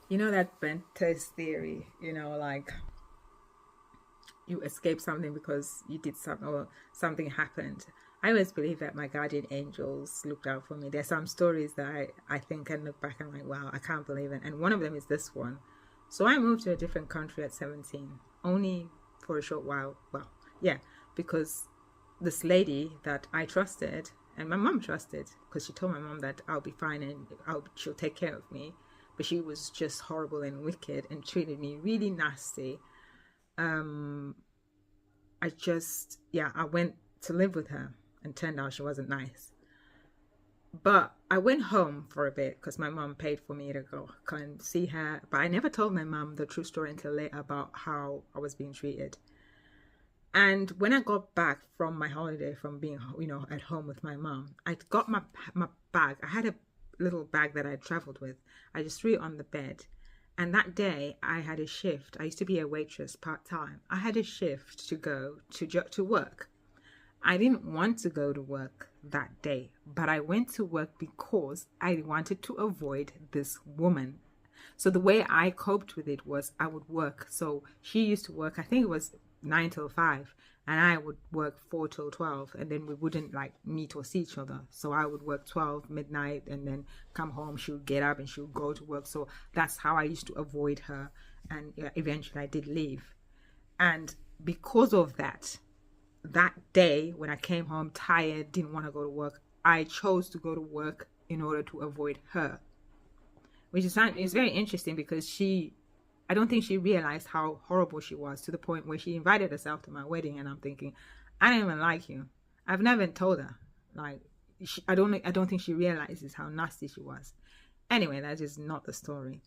You know that bent test theory, like you escape something because you did something or something happened. I always believe that my guardian angels looked out for me. There's some stories that I think and look back and I'm like, wow, I can't believe it. And one of them is this one. So I moved to a different country at 17, only for a short while. Well, yeah, because this lady that I trusted and my mom trusted, because she told my mom that I'll be fine and she'll take care of me, but she was just horrible and wicked and treated me really nasty. um I went to live with her and turned out she wasn't nice. But I went home for a bit because my mom paid for me to go come and see her. But I never told my mom the true story until later about how I was being treated. And when I got back from my holiday, from being, at home with my mom, I got my bag. I had a little bag that I traveled with. I just threw it on the bed. And that day I had a shift. I used to be a waitress part time. I had a shift to go to work. I didn't want to go to work that day, but I went to work because I wanted to avoid this woman. So the way I coped with it was I would work. So she used to work, I think it was 9 till 5, and I would work 4 till 12, and then we wouldn't like meet or see each other. So I would work 12 midnight and then come home. She would get up and she would go to work. So that's how I used to avoid her. And eventually I did leave. And because of that day when I came home tired, didn't want to go to work, I chose to go to work in order to avoid her, which is very interesting because I don't think she realized how horrible she was, to the point where she invited herself to my wedding, and I'm thinking, I don't even like you. I've never told her, like, I don't think she realizes how nasty she was. Anyway, that is not the story.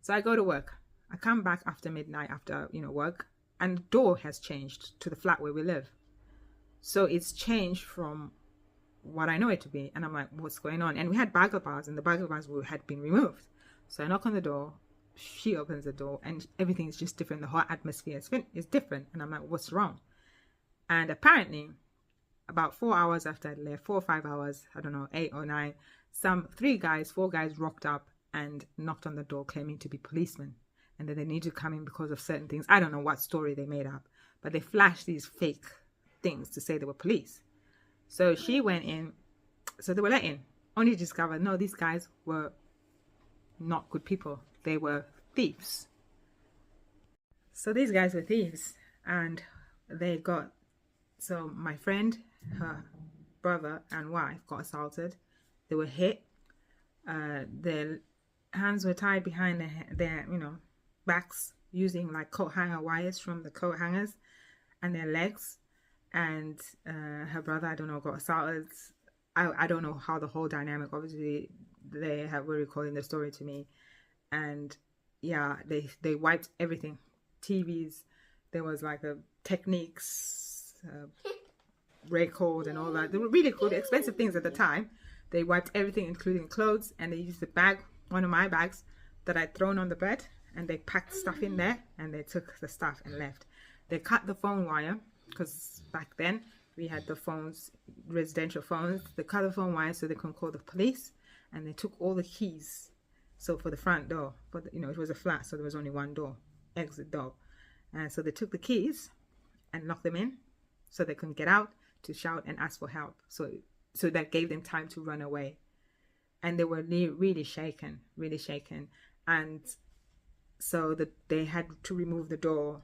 So I go to work. I come back after midnight after work, and the door has changed to the flat where we live. So it's changed from what I know it to be. And I'm like, what's going on? And we had bagel bars, and the bagel bars had been removed. So I knock on the door. She opens the door, and everything is just different. The whole atmosphere is different. And I'm like, what's wrong? And apparently, about 4 hours after I left, 4 or 5 hours, I don't know, 8 or 9, four guys rocked up and knocked on the door claiming to be policemen. And that they need to come in because of certain things. I don't know what story they made up, but they flashed these fake things to say they were police. So she went in. So they were let in. Only to discover, no, these guys were not good people. They were thieves. So these guys were thieves, and they got. So my friend, her brother and wife got assaulted. They were hit. Their hands were tied behind their backs using like coat hanger wires from the coat hangers, and their legs. And her brother, I don't know, got assaulted. I don't know how the whole dynamic. Obviously, were recalling the story to me, and yeah, they wiped everything, TVs. There was like a Techniques record and all that. They were really cool, expensive things at the time. They wiped everything, including clothes, and they used the bag, one of my bags, that I'd thrown on the bed, and they packed stuff in there, and they took the stuff and left. They cut the phone wire, because back then we had the phones, residential phones. They cut the phone wire so they can call the police, and they took all the keys. So for the front door, but it was a flat, so there was only one door, exit door. And so they took the keys and locked them in so they couldn't get out to shout and ask for help. So that gave them time to run away. And they were really shaken, really shaken. And so they had to remove the door,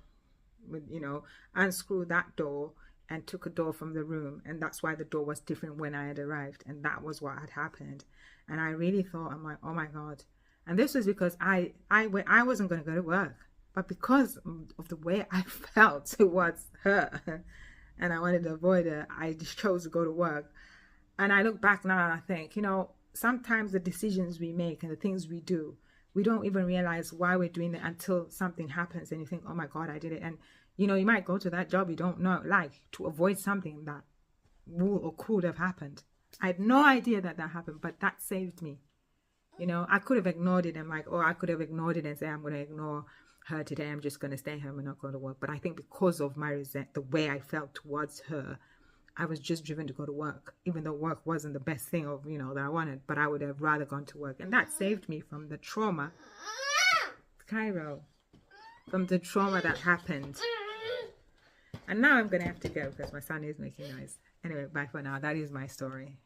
unscrew that door, and took a door from the room. And that's why the door was different when I had arrived. And that was what had happened. And I really thought, I'm like, oh my God. And this was because I wasn't going to go to work. But because of the way I felt towards her, and I wanted to avoid her, I just chose to go to work. And I look back now and I think, sometimes the decisions we make and the things we do, we don't even realize why we're doing it until something happens and you think, oh my God, I did it. And, you might go to that job you don't know, like, to avoid something that would or could have happened. I had no idea that happened, but that saved me. I could have ignored it. I could have ignored it and say, I'm going to ignore her today. I'm just going to stay home and not go to work. But I think because of the way I felt towards her, I was just driven to go to work, even though work wasn't the best thing that I wanted. But I would have rather gone to work. And that saved me from the trauma Cairo from the trauma that happened. And now I'm going to have to go because my son is making noise. Anyway, bye for now. That is my story.